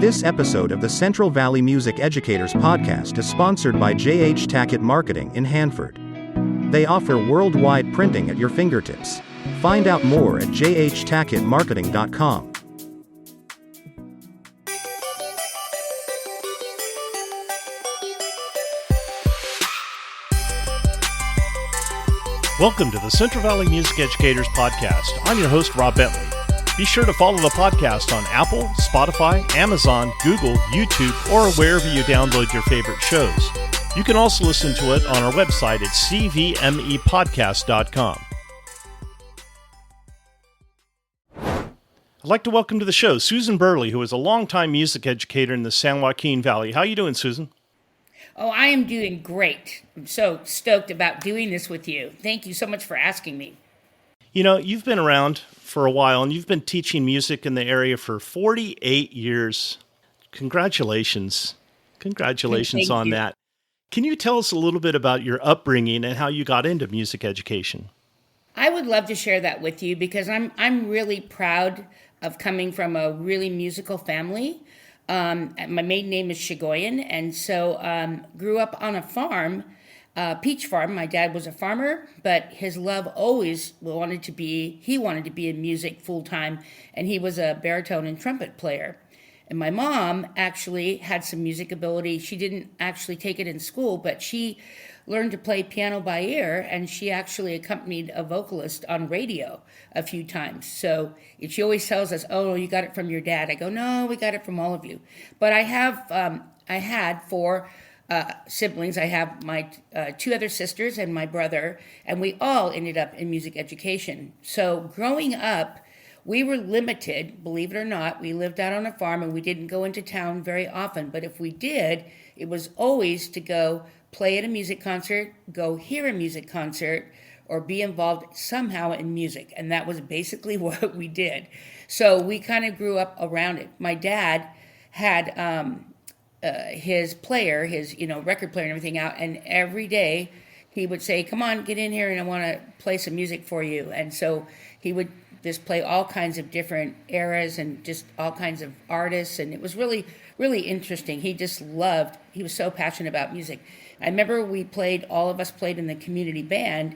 This episode of the Central Valley Music Educators podcast is sponsored by J.H. Tackett Marketing in Hanford. They offer worldwide printing at your fingertips. Find out more at jhtacketmarketing.com. Welcome to the Central Valley Music Educators podcast. I'm your host, Rob Bentley. Be sure to follow the podcast on Apple, Spotify, Amazon, Google, YouTube, or wherever you download your favorite shows. You can also listen to it on our website at cvmepodcast.com. I'd like to welcome to the show Susan Burley, who is a longtime music educator in the San Joaquin Valley. How are you doing, Susan? Oh, I am doing great. I'm so stoked about doing this with you. Thank you so much for asking me. You know, you've been around for a while, and you've been teaching music in the area for 48 years. Congratulations. Congratulations on that. Can you tell us a little bit about your upbringing and how you got into music education? I would love to share that with you because I'm really proud of coming from a really musical family. My maiden name is Shiggoyan, and so grew up on a farm, peach farm. My dad was a farmer, but his love always wanted to be in music full time, and he was a baritone and trumpet player. And my mom actually had some music ability. She didn't actually take it in school, but she learned to play piano by ear, and she actually accompanied a vocalist on radio a few times. So she always tells us, "Oh, you got it from your dad." I go, "No, we got it from all of you." But I had four siblings. I have my two other sisters and my brother, and we all ended up in music education. So growing up, we were limited, believe it or not. We lived out on a farm, and we didn't go into town very often. But if we did, it was always to go play at a music concert, go hear a music concert, or be involved somehow in music. And that was basically what we did. So we kind of grew up around it. My dad had his player, his record player and everything out, and every day he would say, "Come on, get in here and I want to play some music for you." And so he would just play all kinds of different eras and just all kinds of artists, and it was really, really interesting. He was so passionate about music. I remember all of us played in the community band,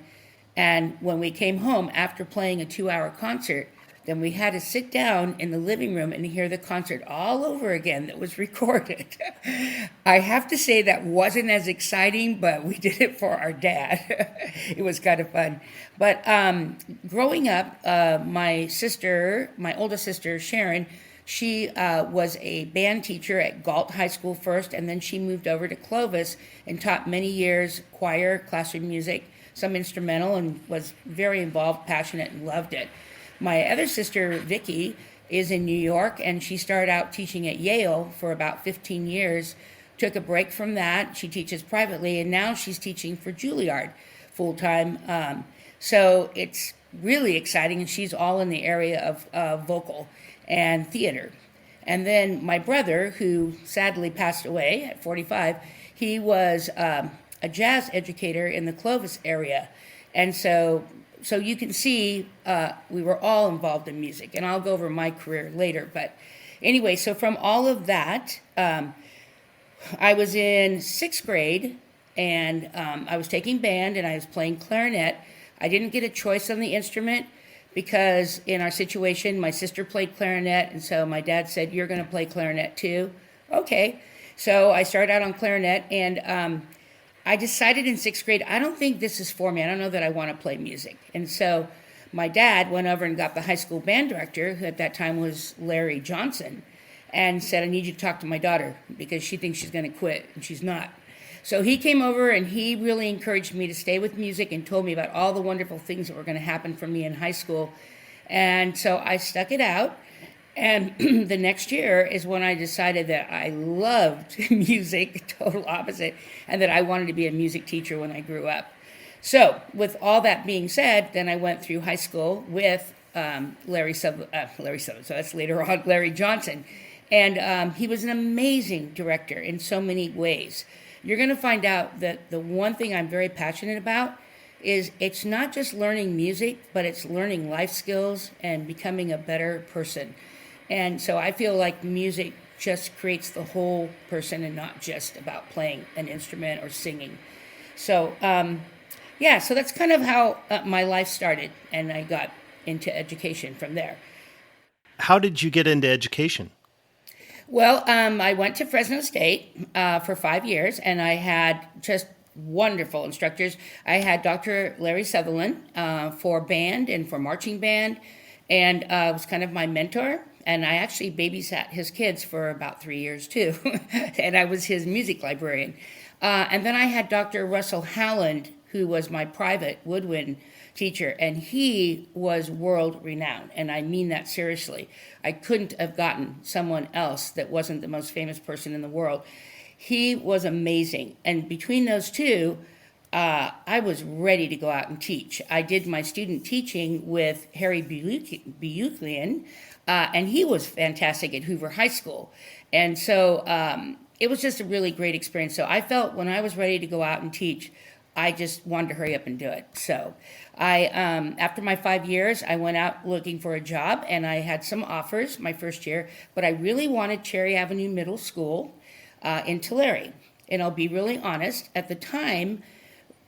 and when we came home after playing a 2-hour concert, then we had to sit down in the living room and hear the concert all over again that was recorded. I have to say that wasn't as exciting, but we did it for our dad. It was kind of fun. But growing up, my oldest sister, Sharon, she was a band teacher at Galt High School first, and then she moved over to Clovis and taught many years choir, classroom music, some instrumental, and was very involved, passionate, and loved it. My other sister, Vicky, is in New York, and she started out teaching at Yale for about 15 years, took a break from that. She teaches privately, and now she's teaching for Juilliard full-time. So it's really exciting, and she's all in the area of vocal and theater. And then my brother, who sadly passed away at 45, he was a jazz educator in the Clovis area. And so you can see we were all involved in music, and I'll go over my career later. But anyway, so from all of that, I was in 6th grade, and I was taking band, and I was playing clarinet. I didn't get a choice on the instrument because in our situation, my sister played clarinet, and so my dad said, "You're going to play clarinet too." Okay, so I started out on clarinet, and I decided in 6th grade, I don't think this is for me. I don't know that I want to play music. And so my dad went over and got the high school band director, who at that time was Larry Johnson, and said, "I need you to talk to my daughter because she thinks she's going to quit, and she's not." So he came over, and he really encouraged me to stay with music and told me about all the wonderful things that were going to happen for me in high school. And so I stuck it out. And the next year is when I decided that I loved music, total opposite, and that I wanted to be a music teacher when I grew up. So with all that being said, then I went through high school with Larry Johnson. And he was an amazing director in so many ways. You're going to find out that the one thing I'm very passionate about is it's not just learning music, but it's learning life skills and becoming a better person. And so I feel like music just creates the whole person and not just about playing an instrument or singing. So, so that's kind of how my life started, and I got into education from there. How did you get into education? Well, I went to Fresno State for 5 years, and I had just wonderful instructors. I had Dr. Larry Sutherland for band and for marching band, and was kind of my mentor. And I actually babysat his kids for about 3 years too, and I was his music librarian. And then I had Dr. Russell Howland, who was my private woodwind teacher, and he was world renowned, and I mean that seriously. I couldn't have gotten someone else that wasn't the most famous person in the world. He was amazing, and between those two, I was ready to go out and teach. I did my student teaching with Harry Buchlian, and he was fantastic at Hoover High School. And so it was just a really great experience. So I felt when I was ready to go out and teach, I just wanted to hurry up and do it. So I, after my 5 years, I went out looking for a job, and I had some offers my first year, but I really wanted Cherry Avenue Middle School in Tulare. And I'll be really honest, at the time,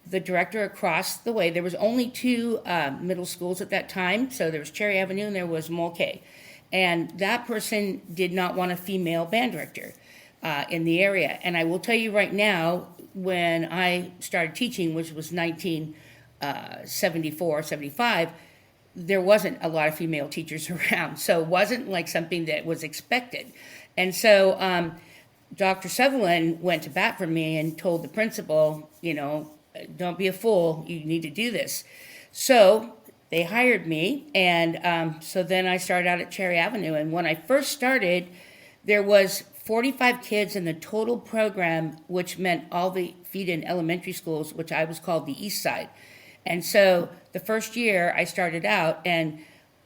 the director across the way, there was only two middle schools at that time. So there was Cherry Avenue and there was Mulcahy. And that person did not want a female band director in the area. And I will tell you right now, when I started teaching, which was 1974, 75, there wasn't a lot of female teachers around. So it wasn't like something that was expected. And so Dr. Sutherland went to bat for me and told the principal, don't be a fool, you need to do this. So they hired me, and so then I started out at Cherry Avenue. And when I first started, there was 45 kids in the total program, which meant all the feed-in elementary schools, which I was called the East Side. And so the first year I started out, and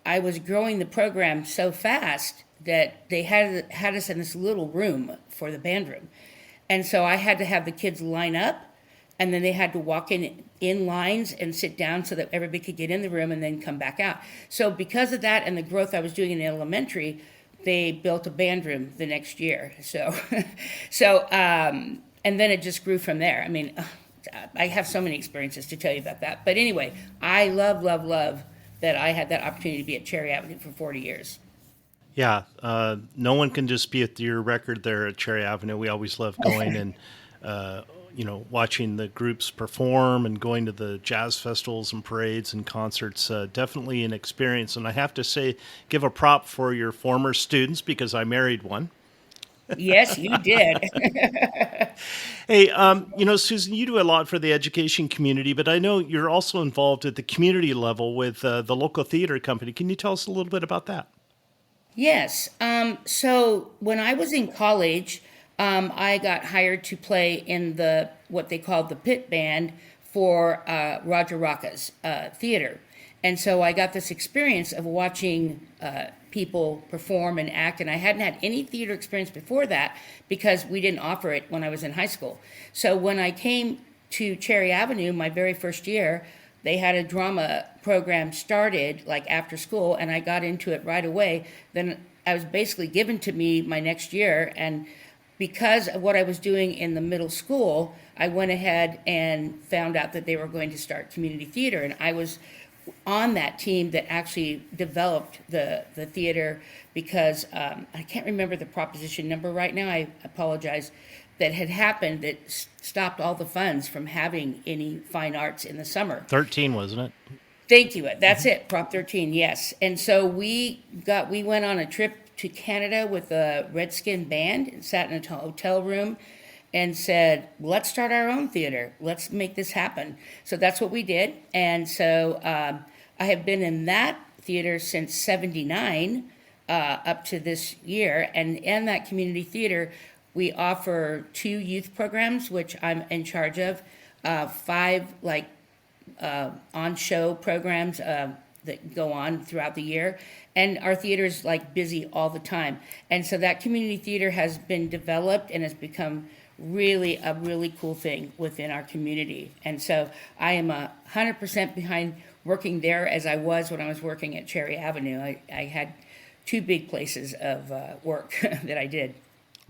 I was growing the program so fast that they had us in this little room for the band room. And so I had to have the kids line up, and then they had to walk in lines and sit down so that everybody could get in the room and then come back out. So because of that and the growth I was doing in elementary, they built a band room the next year. So, and then it just grew from there. I mean, I have so many experiences to tell you about that. But anyway, I love that I had that opportunity to be at Cherry Avenue for 40 years. Yeah, no one can dispute your record there at Cherry Avenue. We always love going and watching the groups perform and going to the jazz festivals and parades and concerts. Definitely an experience. And I have to say, give a prop for your former students, because I married one. Yes, you did. Hey, Susan, you do a lot for the education community, but I know you're also involved at the community level with the local theater company. Can you tell us a little bit about that? Yes. So when I was in college, I got hired to play in what they called the pit band for Roger Rocca's theater. And so I got this experience of watching people perform and act, and I hadn't had any theater experience before that because we didn't offer it when I was in high school. So when I came to Cherry Avenue my very first year, they had a drama program started like after school, and I got into it right away. Then I was basically given to me my next year, and because of what I was doing in the middle school, I went ahead and found out that they were going to start community theater, and I was on that team that actually developed the theater because I can't remember the proposition number right now, I apologize, that had happened that stopped all the funds from having any fine arts in the summer. 13, wasn't it? Thank you. That's it, Prop 13, yes. And so we went on a trip to Canada with a Redskin band and sat in a hotel room and said, let's start our own theater. Let's make this happen. So that's what we did. And so I have been in that theater since 79 up to this year. And in that community theater, we offer 2 youth programs, which I'm in charge of, 5 on-show programs that go on throughout the year. And our theater is busy all the time. And so that community theater has been developed and has become really a really cool thing within our community. And so I am 100% behind working there as I was when I was working at Cherry Avenue. I had 2 big places of work that I did.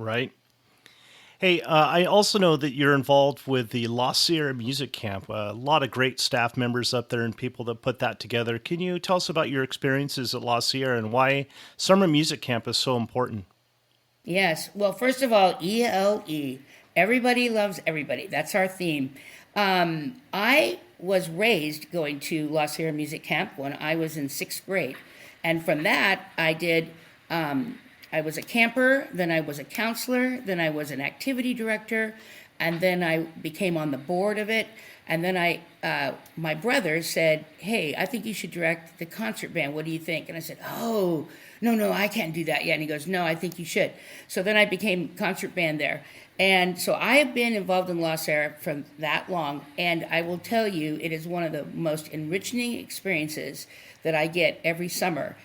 Right. Hey, I also know that you're involved with the La Sierra Music Camp. A lot of great staff members up there and people that put that together. Can you tell us about your experiences at La Sierra and why summer music camp is so important? Yes. Well, first of all, ELE. Everybody loves everybody. That's our theme. I was raised going to La Sierra Music Camp when I was in sixth grade. And from that, I was a camper, then I was a counselor, then I was an activity director, and then I became on the board of it. And then my brother said, "Hey, I think you should direct the concert band. What do you think?" And I said, "Oh, no, I can't do that yet." And he goes, "No, I think you should." So then I became concert band there. And so I have been involved in La Sierra from that long. And I will tell you, it is one of the most enriching experiences that I get every summer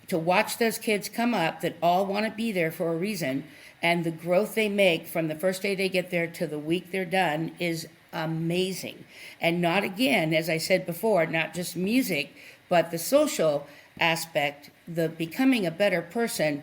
to watch those kids come up that all want to be there for a reason, and the growth they make from the first day they get there to the week they're done is amazing. And not, again, as I said before, not just music, but the social aspect, the becoming a better person,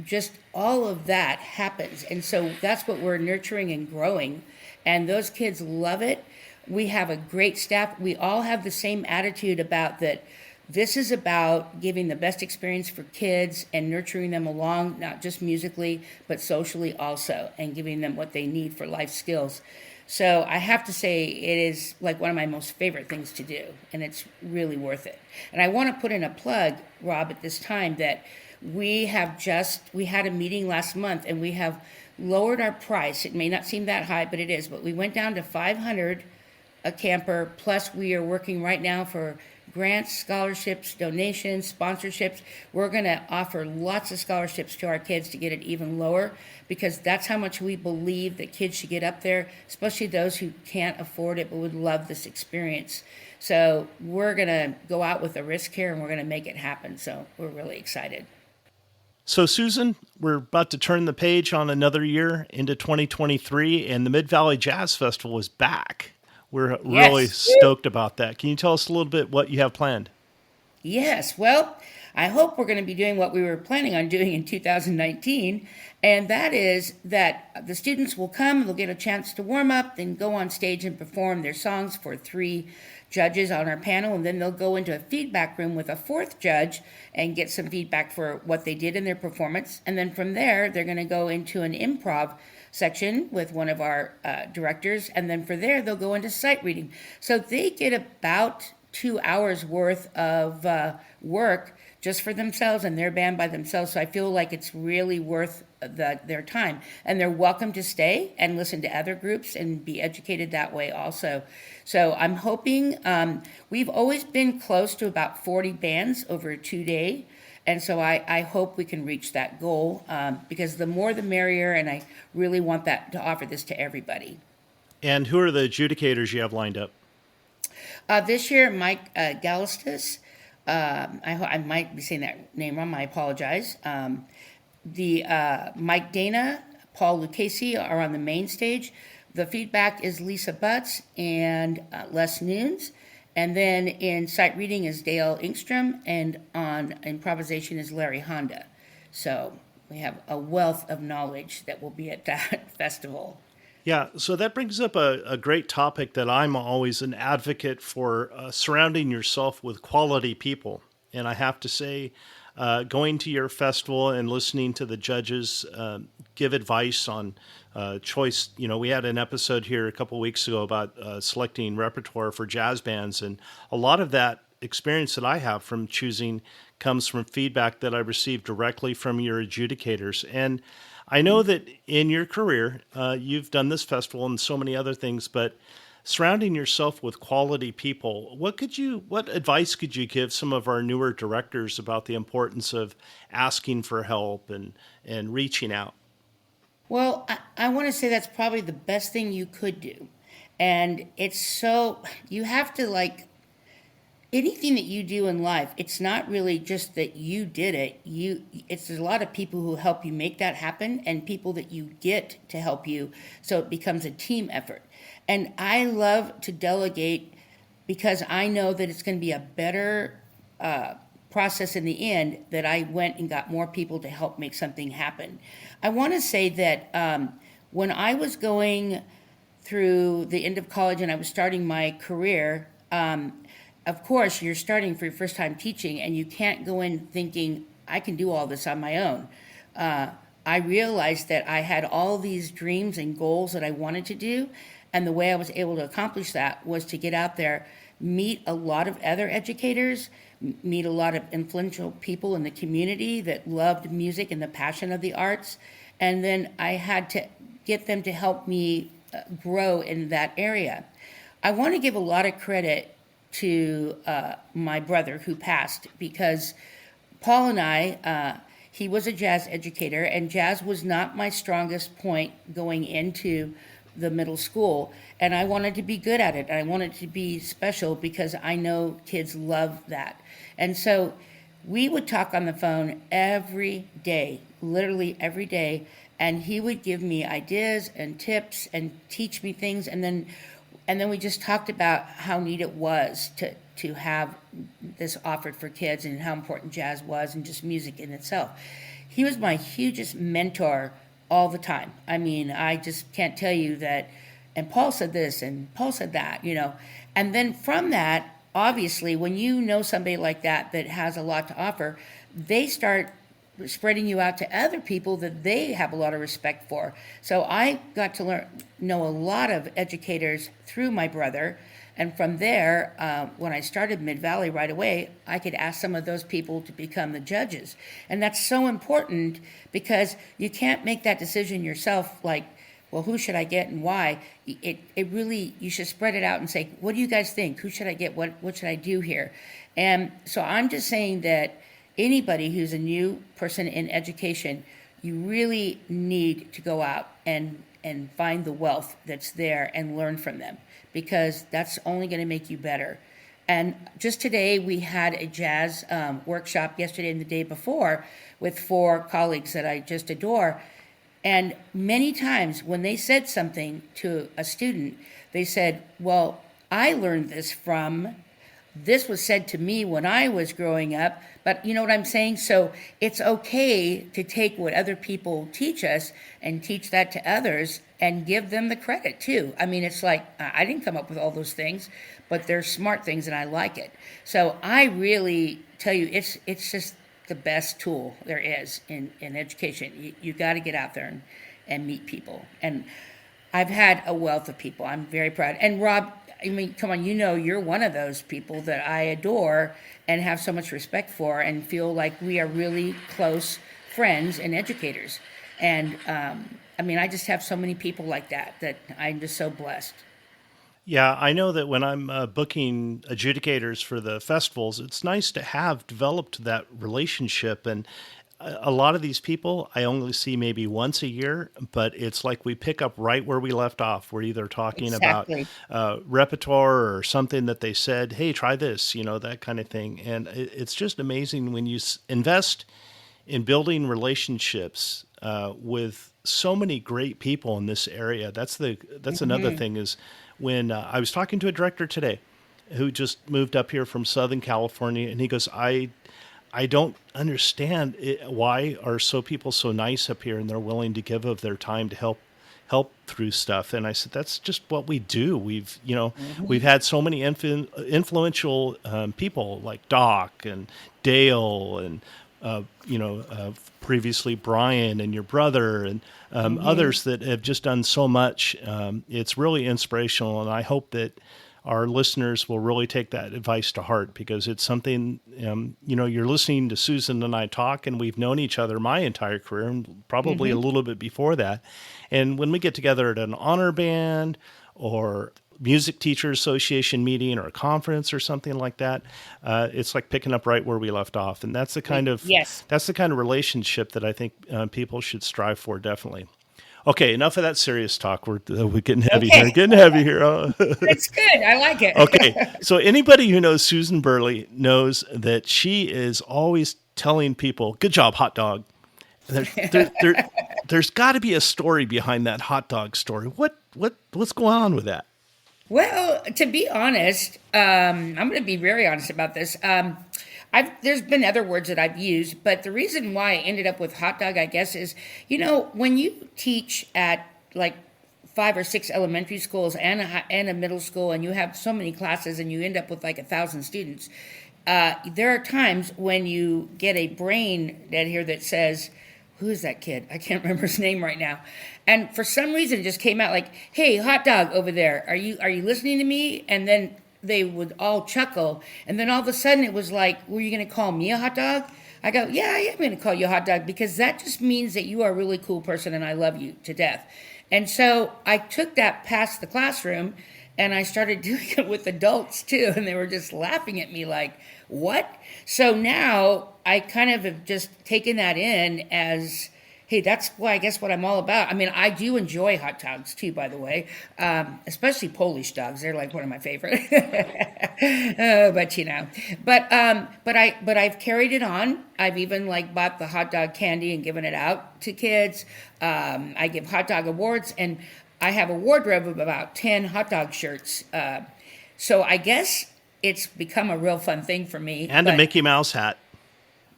just all of that happens. And so that's what we're nurturing and growing. And those kids love it. We have a great staff. We all have the same attitude about that. This is about giving the best experience for kids and nurturing them along, not just musically, but socially also, and giving them what they need for life skills. So I have to say it is like one of my most favorite things to do, and it's really worth it. And I want to put in a plug, Rob, at this time that we had a meeting last month, and we have lowered our price. It may not seem that high, but it is. But we went down to $500 a camper, plus we are working right now for grants, scholarships, donations, sponsorships. We're going to offer lots of scholarships to our kids to get it even lower, because that's how much we believe that kids should get up there, especially those who can't afford it but would love this experience. So we're going to go out with a risk here, and we're going to make it happen. So we're really excited. So, Susan, we're about to turn the page on another year into 2023, and the Mid-Valley Jazz Festival is back. We're really stoked about that. Can you tell us a little bit what you have planned? Yes. Well, I hope we're going to be doing what we were planning on doing in 2019, and that is that the students will come, they'll get a chance to warm up, then go on stage and perform their songs for 3 judges on our panel, and then they'll go into a feedback room with a 4th judge and get some feedback for what they did in their performance. And then from there, they're going to go into an improv section with one of our directors, and then for there, they'll go into sight reading. So they get about 2 hours worth of work just for themselves and their band by themselves. So I feel like it's really worth their time. And they're welcome to stay and listen to other groups and be educated that way also. So I'm hoping, we've always been close to about 40 bands over a 2-day. And so I hope we can reach that goal, because the more the merrier, and I really want that to offer this to everybody. And who are the adjudicators you have lined up? This year, Mike Gallistus, I might be saying that name wrong, I apologize. Mike Dana, Paul Lucchese are on the main stage. The feedback is Lisa Butts and Les Nunes. And then in sight reading is Dale Ingstrom, and on improvisation is Larry Honda. So we have a wealth of knowledge that will be at that festival. Yeah, so that brings up a great topic that I'm always an advocate for, surrounding yourself with quality people. And I have to say, going to your festival and listening to the judges give advice on choice. You know, we had an episode here a couple weeks ago about selecting repertoire for jazz bands, and a lot of that experience that I have from choosing comes from feedback that I received directly from your adjudicators. And I know that in your career, you've done this festival and so many other things, but surrounding yourself with quality people, what advice could you give some of our newer directors about the importance of asking for help and reaching out? Well, I want to say that's probably the best thing you could do. And you have to, like, anything that you do in life, it's not really just that you did it. There's a lot of people who help you make that happen, and people that you get to help you, so it becomes a team effort. And I love to delegate, because I know that it's going to be a better process in the end that I went and got more people to help make something happen. I want to say that when I was going through the end of college and I was starting my career, of course, you're starting for your first time teaching, and you can't go in thinking, I can do all this on my own. I realized that I had all these dreams and goals that I wanted to do, and the way I was able to accomplish that was to get out there, meet a lot of other educators, meet a lot of influential people in the community that loved music and the passion of the arts, and then I had to get them to help me grow in that area. I want to give a lot of credit to my brother who passed, because Paul and I, he was a jazz educator, and jazz was not my strongest point going into the middle school, and I wanted to be good at it. I wanted to be special because I know kids love that. And so we would talk on the phone every day, literally every day, and he would give me ideas and tips and teach me things, and then we just talked about how neat it was to have this offered for kids and how important jazz was and just music in itself. He was my hugest mentor all the time. I mean, I just can't tell you that, and Paul said this and Paul said that, And then from that, obviously, when you know somebody like that has a lot to offer, they start spreading you out to other people that they have a lot of respect for. So I got to know a lot of educators through my brother. And from there, when I started Mid-Valley right away, I could ask some of those people to become the judges. And that's so important because you can't make that decision yourself, like, well, who should I get and why? It really, you should spread it out and say, what do you guys think? Who should I get? What should I do here? And so I'm just saying that anybody who's a new person in education, you really need to go out and find the wealth that's there and learn from them, because that's only going to make you better. And just today, we had a jazz workshop yesterday and the day before with 4 colleagues that I just adore. And many times when they said something to a student, they said, well, I learned this was said to me when I was growing up, but you know what I'm saying? So it's okay to take what other people teach us and teach that to others and give them the credit too. I mean, it's like, I didn't come up with all those things, but they're smart things and I like it. So I really tell you, it's just the best tool there is in education. You got to get out there and meet people. And I've had a wealth of people. I'm very proud. And Rob, I mean, come on, you're one of those people that I adore and have so much respect for and feel like we are really close friends and educators. And I mean, I just have so many people like that I'm just so blessed. Yeah, I know that when I'm booking adjudicators for the festivals, it's nice to have developed that relationship. And a lot of these people I only see maybe once a year, but it's like we pick up right where we left off. We're either talking Exactly. about repertoire or something that they said, hey, try this, that kind of thing. And it's just amazing when you invest in building relationships with so many great people in this area. That's another thing is when I was talking to a director today who just moved up here from Southern California, and he goes, I don't understand why are people so nice up here and they're willing to give of their time to help through stuff. And I said, that's just what we do. We've had so many influential people like Doc and Dale and previously Brian and your brother and others that have just done so much. It's really inspirational, and I hope that our listeners will really take that advice to heart, because it's something, you're listening to Susan and I talk, and we've known each other my entire career, and probably a little bit before that. And when we get together at an honor band or Music Teacher Association meeting or a conference or something like that, it's like picking up right where we left off. And that's the kind of relationship that I think people should strive for, definitely. Okay, enough of that serious talk. We're getting heavy here. Getting heavy here. That's good. I like it. Okay, so anybody who knows Susan Burley knows that she is always telling people, "Good job, hot dog." There's got to be a story behind that hot dog story. What's going on with that? Well, to be honest, I'm going to be very honest about this. there's been other words that I've used, but the reason why I ended up with hot dog, I guess, is, when you teach at like 5 or 6 elementary schools and a middle school, and you have so many classes and you end up with like 1,000 students, there are times when you get a brain dead here that says, who is that kid? I can't remember his name right now. And for some reason, it just came out like, hey, hot dog over there, are you listening to me? And then they would all chuckle. And then all of a sudden it was like, were you going to call me a hot dog? I go, yeah, I am going to call you a hot dog, because that just means that you are a really cool person and I love you to death. And so I took that past the classroom and I started doing it with adults too. And they were just laughing at me like, what? So now I kind of have just taken that in as, hey, that's I guess what I'm all about. I mean, I do enjoy hot dogs too, by the way, especially Polish dogs. They're like one of my favorite. But I've carried it on. I've even like bought the hot dog candy and given it out to kids. I give hot dog awards, and I have a wardrobe of about 10 hot dog shirts. So I guess it's become a real fun thing for me. And a Mickey Mouse hat.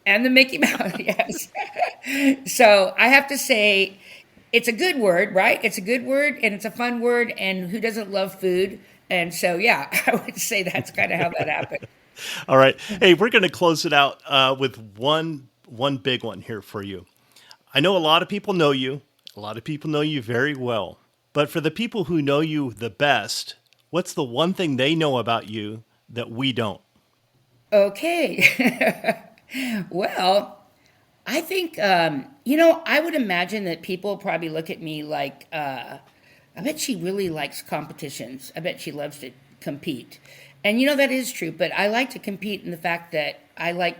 And the Mickey Mouse, yes. So I have to say, it's a good word, right? It's a good word, and it's a fun word, and who doesn't love food? And so, yeah, I would say that's kind of how that happened. All right. Hey, we're going to close it out with one big one here for you. I know a lot of people know you. A lot of people know you very well. But for the people who know you the best, what's the one thing they know about you that we don't? Okay. Well, I think, I would imagine that people probably look at me like, I bet she really likes competitions. I bet she loves to compete. And, that is true, but I like to compete in the fact that I like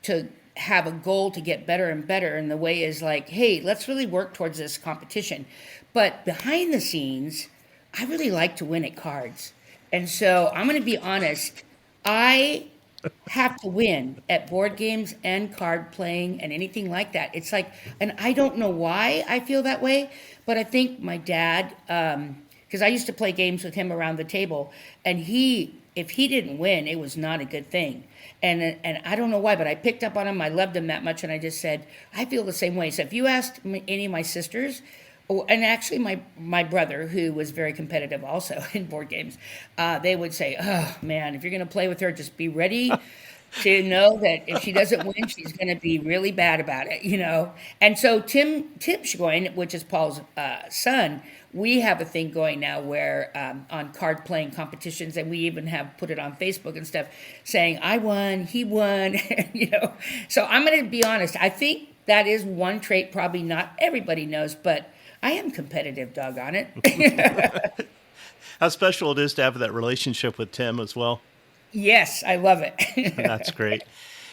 to have a goal to get better and better. And the way is like, hey, let's really work towards this competition. But behind the scenes, I really like to win at cards. And so I'm going to be honest, I have to win at board games and card playing and anything like that. It's like, and I don't know why I feel that way, but I think my dad, because I used to play games with him around the table, and if he didn't win, it was not a good thing. And I don't know why, but I picked up on him. I loved him that much, and I just said, I feel the same way. So if you asked any of my sisters, and actually my brother, who was very competitive also in board games, they would say, oh, man, if you're going to play with her, just be ready to know that if she doesn't win, she's going to be really bad about it, And so Tim Shigoi, which is Paul's son, we have a thing going now where on card playing competitions, and we even have put it on Facebook and stuff, saying, I won, he won, So I'm going to be honest. I think that is one trait probably not everybody knows, but I am competitive, doggone it. How special it is to have that relationship with Tim as well. Yes, I love it. That's great.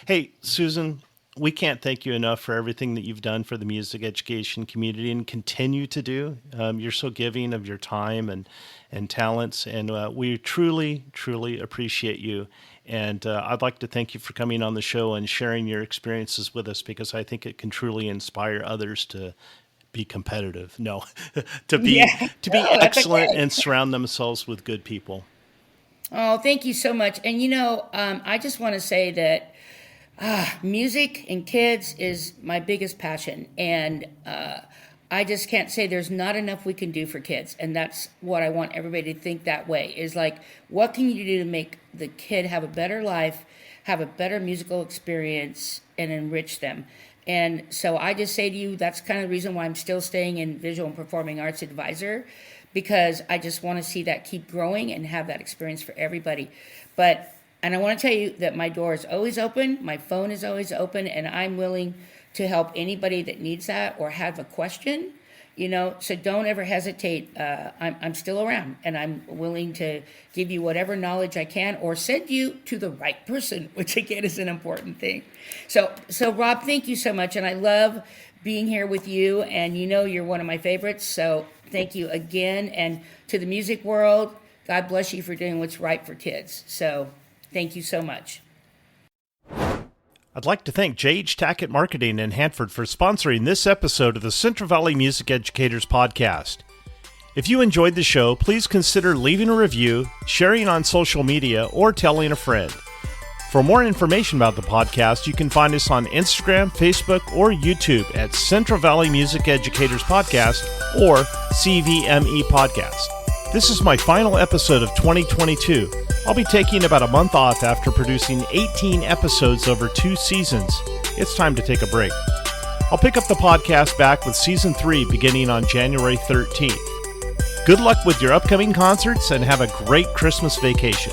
Hey, Susan, we can't thank you enough for everything that you've done for the music education community and continue to do. You're so giving of your time and talents, and we truly, truly appreciate you. And I'd like to thank you for coming on the show and sharing your experiences with us, because I think it can truly inspire others to be competitive. No, to be excellent and surround themselves with good people. Oh, thank you so much. And I just want to say that music and kids is my biggest passion, and I just can't say there's not enough we can do for kids. And that's what I want everybody to think that way, is like, what can you do to make the kid have a better life, have a better musical experience, and enrich them? And so I just say to you, that's kind of the reason why I'm still staying in Visual and Performing Arts Advisor, because I just want to see that keep growing and have that experience for everybody. And I want to tell you that my door is always open, my phone is always open, and I'm willing to help anybody that needs that or have a question, so don't ever hesitate. I'm still around, and I'm willing to give you whatever knowledge I can, or send you to the right person, which again is an important thing. So Rob, thank you so much, and I love being here with you, and you're one of my favorites, so thank you again. And to the music world, God bless you for doing what's right for kids. So thank you so much. I'd like to thank J.H. Tackett Marketing in Hanford for sponsoring this episode of the Central Valley Music Educators Podcast. If you enjoyed the show, please consider leaving a review, sharing on social media, or telling a friend. For more information about the podcast, you can find us on Instagram, Facebook, or YouTube at Central Valley Music Educators Podcast or CVME Podcast. This is my final episode of 2022. I'll be taking about a month off after producing 18 episodes over 2 seasons. It's time to take a break. I'll pick up the podcast back with Season 3 beginning on January 13th. Good luck with your upcoming concerts and have a great Christmas vacation.